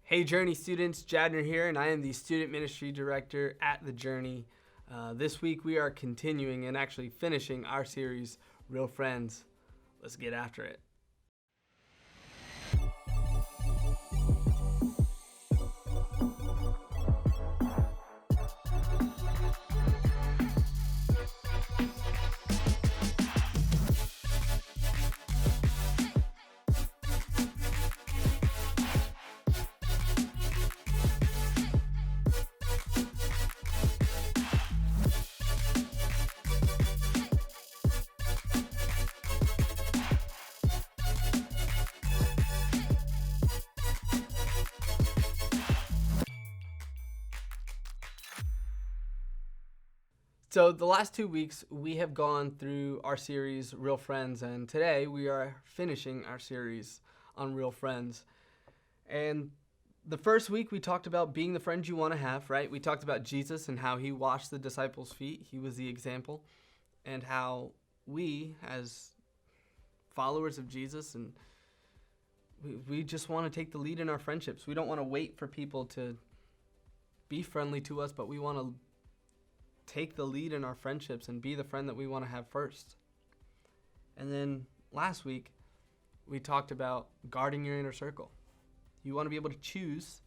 Hey Journey students, Jadner here, and I am the Student Ministry Director at The Journey. This week we are continuing and actually finishing our series, Real Friends. Let's get after it. So the last 2 weeks we have gone through our series Real Friends, and today we are finishing our series on Real Friends. And the first week we talked about being the friend you want to have, right? We talked about Jesus and how he washed the disciples' feet. He was the example, and how we as followers of Jesus and we just want to take the lead in our friendships. We don't want to wait for people to be friendly to us, but we want to take the lead in our friendships and be the friend that we want to have first. And then last week, we talked about guarding your inner circle. You want to be able to choose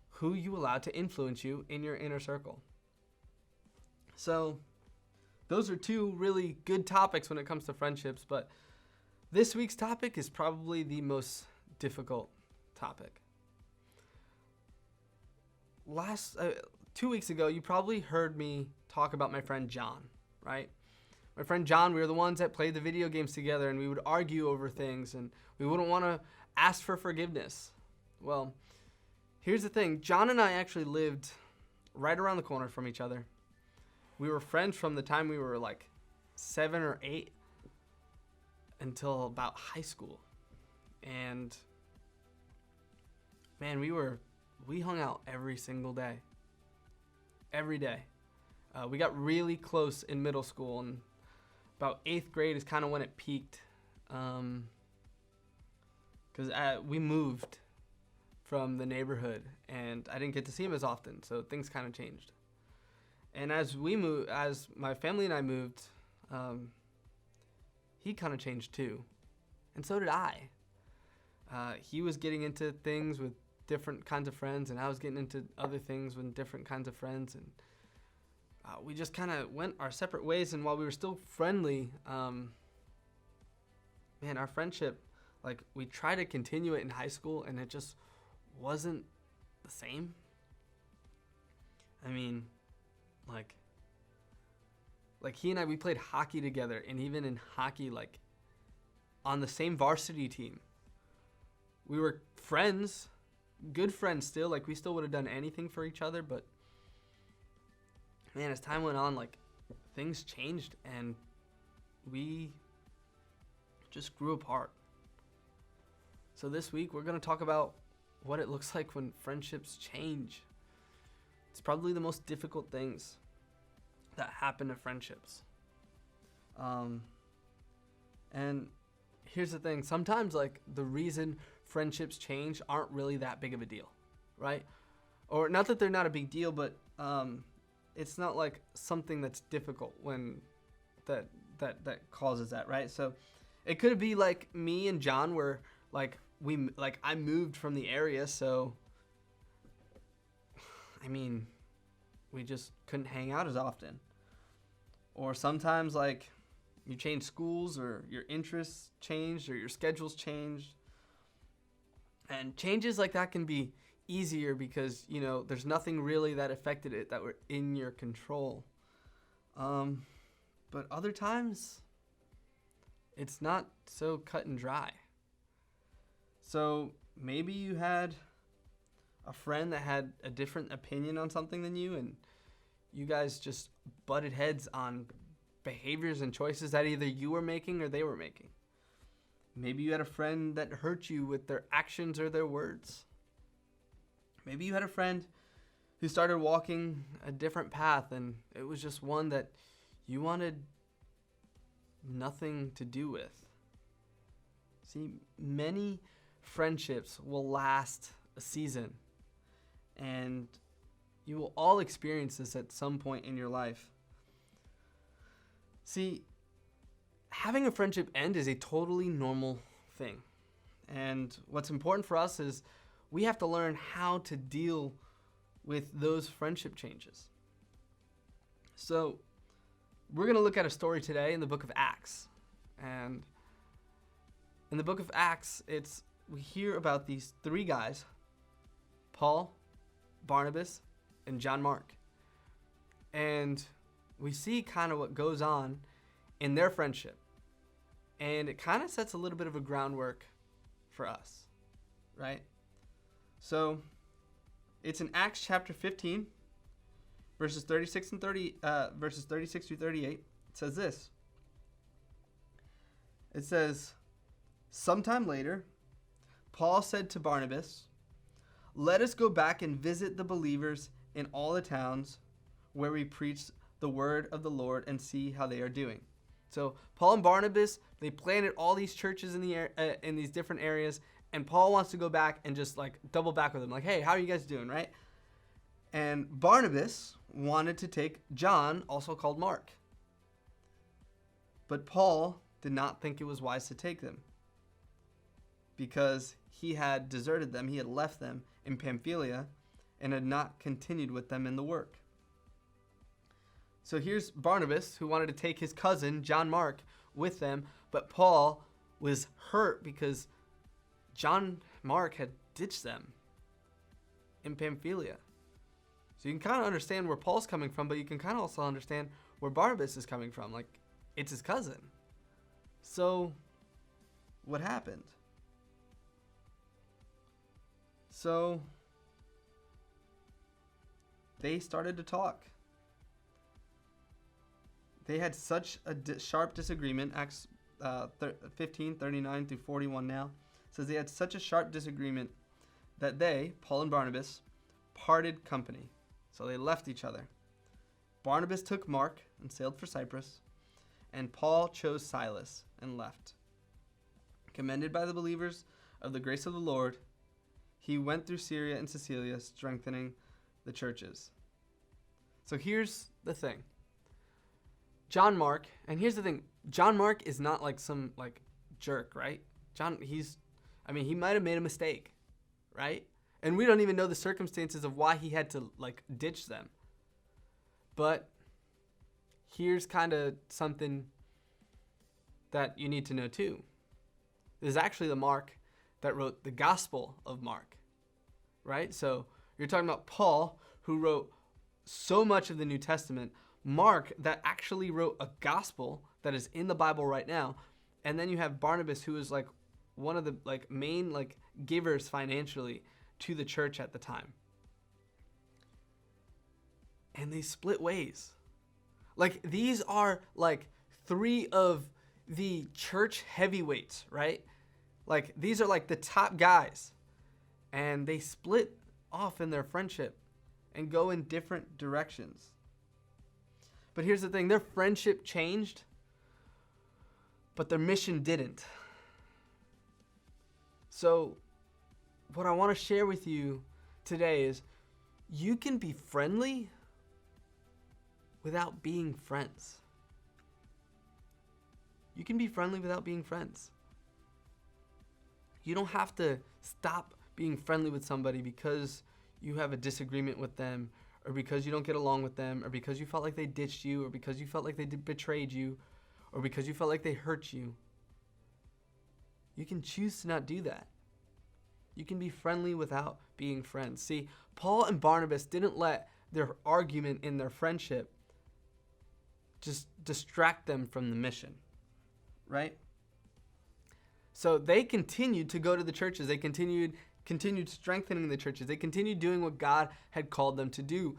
who you allow to influence you in your inner circle. So those are two really good topics when it comes to friendships, but this week's topic is probably the most difficult topic. 2 weeks ago, you probably heard me talk about my friend John, right? My friend John, we were the ones that played the video games together, and we would argue over things, and we wouldn't want to ask for forgiveness. Well, here's the thing. John and I actually lived right around the corner from each other. We were friends from the time we were like 7 or 8 until about high school. And man, we hung out every single day. Every day. We got really close in middle school, and about 8th grade is kind of when it peaked, because we moved from the neighborhood, and I didn't get to see him as often, so things kind of changed. And as my family and I moved, he kind of changed too, and so did I. He was getting into things with different kinds of friends, and I was getting into other things with different kinds of friends, and we just kind of went our separate ways. And while we were still friendly, our friendship, like, we tried to continue it in high school, and it just wasn't the same. I mean, like he and I, we played hockey together, and even in hockey, like, on the same varsity team, we were friends, good friends still. Like, we still would have done anything for each other, but man, as time went on, like, things changed, and we just grew apart. So this week we're going to talk about what it looks like when friendships change. It's probably the most difficult things that happen to friendships. And here's the thing. Sometimes, like, the reason friendships change aren't really that big of a deal, right? Or not that they're not a big deal, but it's not like something that's difficult when that causes that, right? So it could be like me and John were I moved from the area, so I mean, we just couldn't hang out as often. Or sometimes, like, you change schools, or your interests changed, or your schedules changed. And changes like that can be easier because, there's nothing really that affected it that were in your control. But other times, it's not so cut and dry. So maybe you had a friend that had a different opinion on something than you, and you guys just butted heads on behaviors and choices that either you were making or they were making. Maybe you had a friend that hurt you with their actions or their words. Maybe you had a friend who started walking a different path, and it was just one that you wanted nothing to do with. See, many friendships will last a season. And you will all experience this at some point in your life. See, having a friendship end is a totally normal thing. And what's important for us is we have to learn how to deal with those friendship changes. So, we're going to look at a story today in the book of Acts. And in the book of Acts, we hear about these three guys, Paul, Barnabas, and John Mark. And we see kind of what goes on in their friendship. And it kind of sets a little bit of a groundwork for us, right? So it's in Acts chapter 15, verses 36 through 38. It says this. It says, "Sometime later, Paul said to Barnabas, 'Let us go back and visit the believers in all the towns where we preach the word of the Lord and see how they are doing.'" So Paul and Barnabas, they planted all these churches in these different areas, and Paul wants to go back and just like double back with them, like, "Hey, how are you guys doing?" Right? And Barnabas wanted to take John, also called Mark, but Paul did not think it was wise to take them because he had deserted them. He had left them in Pamphylia and had not continued with them in the work. So here's Barnabas, who wanted to take his cousin, John Mark, with them, but Paul was hurt because John Mark had ditched them in Pamphylia. So you can kind of understand where Paul's coming from, but you can kind of also understand where Barnabas is coming from. Like, it's his cousin. So what happened? So they started to talk. They had such a sharp disagreement. Acts 15, 39 through 41 now says they had such a sharp disagreement that they, Paul and Barnabas, parted company. So they left each other. Barnabas took Mark and sailed for Cyprus, and Paul chose Silas and left. Commended by the believers of the grace of the Lord, he went through Syria and Cilicia, strengthening the churches. So here's the thing. John Mark, and here's the thing, John Mark is not like some like jerk, right? He might have made a mistake, right? And we don't even know the circumstances of why he had to like ditch them. But here's kind of something that you need to know too. This is actually the Mark that wrote the Gospel of Mark, right? So you're talking about Paul, who wrote so much of the New Testament, Mark that actually wrote a gospel that is in the Bible right now, and then you have Barnabas, who is like one of the like main like givers financially to the church at the time. And they split ways. Like, these are like three of the church heavyweights, right? Like, these are like the top guys, and they split off in their friendship and go in different directions. But here's the thing, their friendship changed, but their mission didn't. So what I want to share with you today is you can be friendly without being friends. You can be friendly without being friends. You don't have to stop being friendly with somebody because you have a disagreement with them, or because you don't get along with them, or because you felt like they ditched you, or because you felt like they betrayed you, or because you felt like they hurt you. You can choose to not do that. You can be friendly without being friends. See, Paul and Barnabas didn't let their argument in their friendship just distract them from the mission, right? So they continued to go to the churches. They continued strengthening the churches. They continued doing what God had called them to do.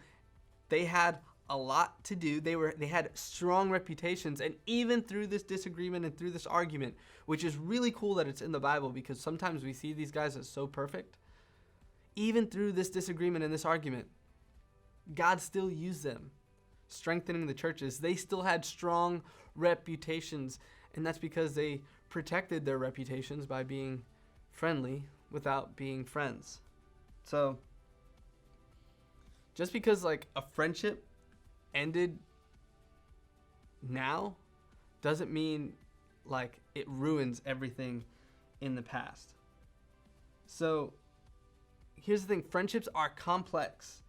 They had a lot to do. They had strong reputations, and even through this disagreement and through this argument, which is really cool that it's in the Bible, because sometimes we see these guys as so perfect. Even through this disagreement and this argument, God still used them, strengthening the churches. They still had strong reputations, and that's because they protected their reputations by being friendly without being friends. So just because like a friendship ended now doesn't mean like it ruins everything in the past. So here's the thing, friendships are complex,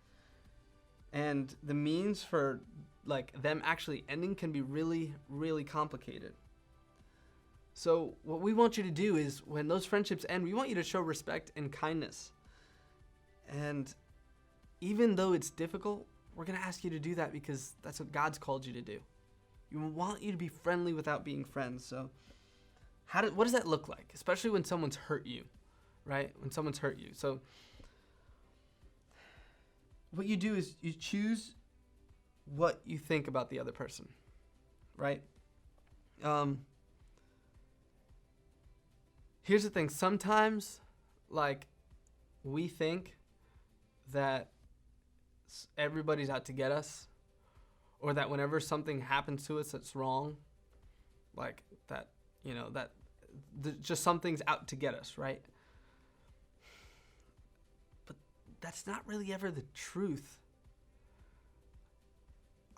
and the means for like them actually ending can be really, really complicated. So what we want you to do is when those friendships end, we want you to show respect and kindness. And even though it's difficult, we're going to ask you to do that because that's what God's called you to do. We want you to be friendly without being friends. So what does that look like? Especially when someone's hurt you, right? When someone's hurt you. So what you do is you choose what you think about the other person, right? Here's the thing. Sometimes, like, we think that everybody's out to get us, or that whenever something happens to us that's wrong, like that, just something's out to get us, right? But that's not really ever the truth.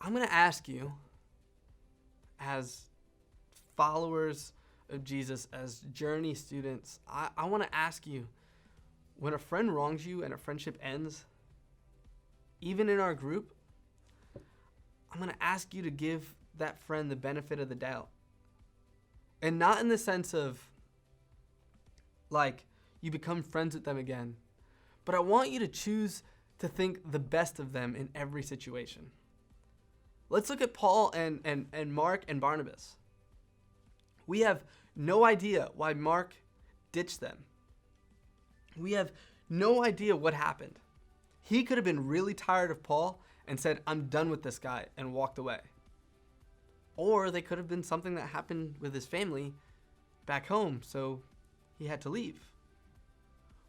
I'm going to ask you, as followers of Jesus, as Journey students, I want to ask you, when a friend wrongs you and a friendship ends, even in our group, I'm going to ask you to give that friend the benefit of the doubt. And not in the sense of, like, you become friends with them again, but I want you to choose to think the best of them in every situation. Let's look at Paul and Mark and Barnabas. We have no idea why Mark ditched them. We have no idea what happened. He could have been really tired of Paul and said, I'm done with this guy, and walked away. Or they could have been something that happened with his family back home, so he had to leave.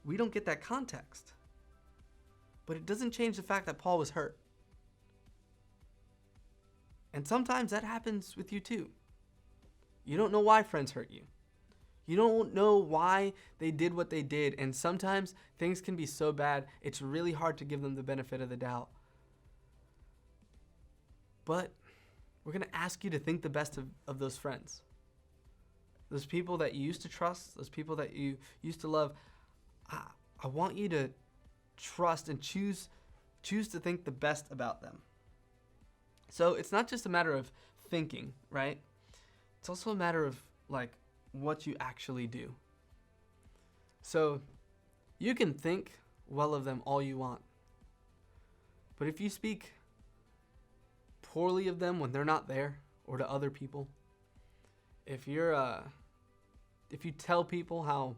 We don't get that context. But it doesn't change the fact that Paul was hurt. And sometimes that happens with you too. You don't know why friends hurt you. You don't know why they did what they did. And sometimes things can be so bad, it's really hard to give them the benefit of the doubt. But we're going to ask you to think the best of those friends. Those people that you used to trust, those people that you used to love. I want you to trust and choose to think the best about them. So it's not just a matter of thinking, right? It's also a matter of like what you actually do. So you can think well of them all you want. But if you speak poorly of them when they're not there or to other people, if you tell people how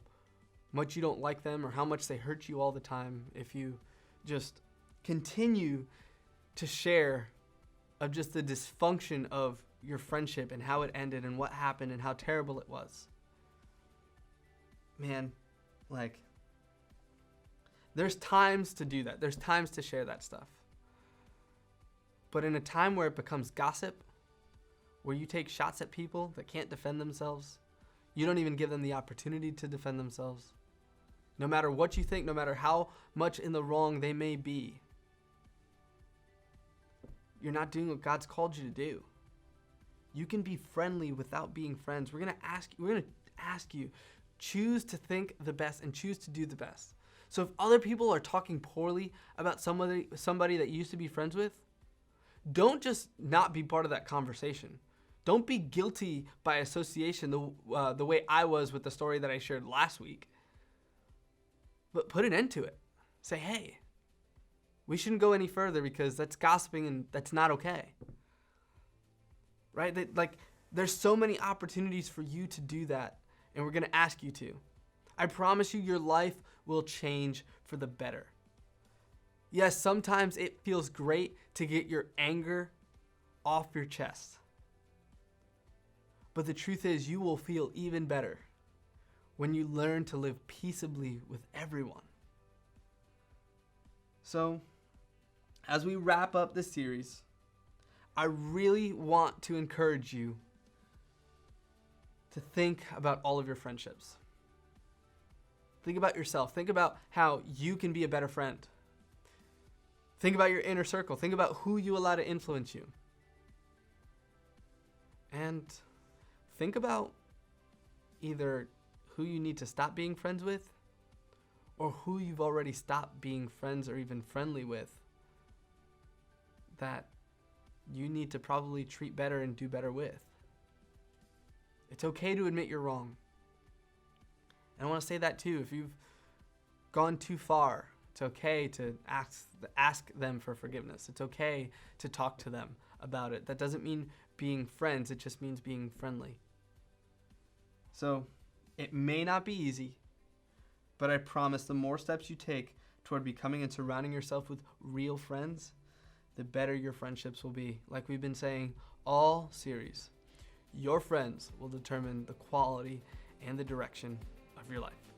much you don't like them or how much they hurt you all the time, if you just continue to share of just the dysfunction of your friendship and how it ended and what happened and how terrible it was, man, like, there's times to do that. There's times to share that stuff. But in a time where it becomes gossip, where you take shots at people that can't defend themselves, you don't even give them the opportunity to defend themselves. No matter what you think, no matter how much in the wrong they may be, you're not doing what God's called you to do. You can be friendly without being friends. We're going to ask you, choose to think the best and choose to do the best. So if other people are talking poorly about somebody that you used to be friends with, don't just not be part of that conversation. Don't be guilty by association the way I was with the story that I shared last week. But put an end to it. Say, hey, we shouldn't go any further because that's gossiping and that's not okay. Right? There's so many opportunities for you to do that, and we're going to ask you to. I promise you, your life will change for the better. Yes, sometimes it feels great to get your anger off your chest. But the truth is, you will feel even better when you learn to live peaceably with everyone. So, as we wrap up this series, I really want to encourage you to think about all of your friendships. Think about yourself. Think about how you can be a better friend. Think about your inner circle. Think about who you allow to influence you. And think about either who you need to stop being friends with or who you've already stopped being friends or even friendly with that you need to probably treat better and do better with. It's okay to admit you're wrong. And I want to say that too. If you've gone too far, it's okay to ask them for forgiveness. It's okay to talk to them about it. That doesn't mean being friends. It just means being friendly. So it may not be easy, but I promise the more steps you take toward becoming and surrounding yourself with real friends, the better your friendships will be. Like we've been saying all series, your friends will determine the quality and the direction of your life.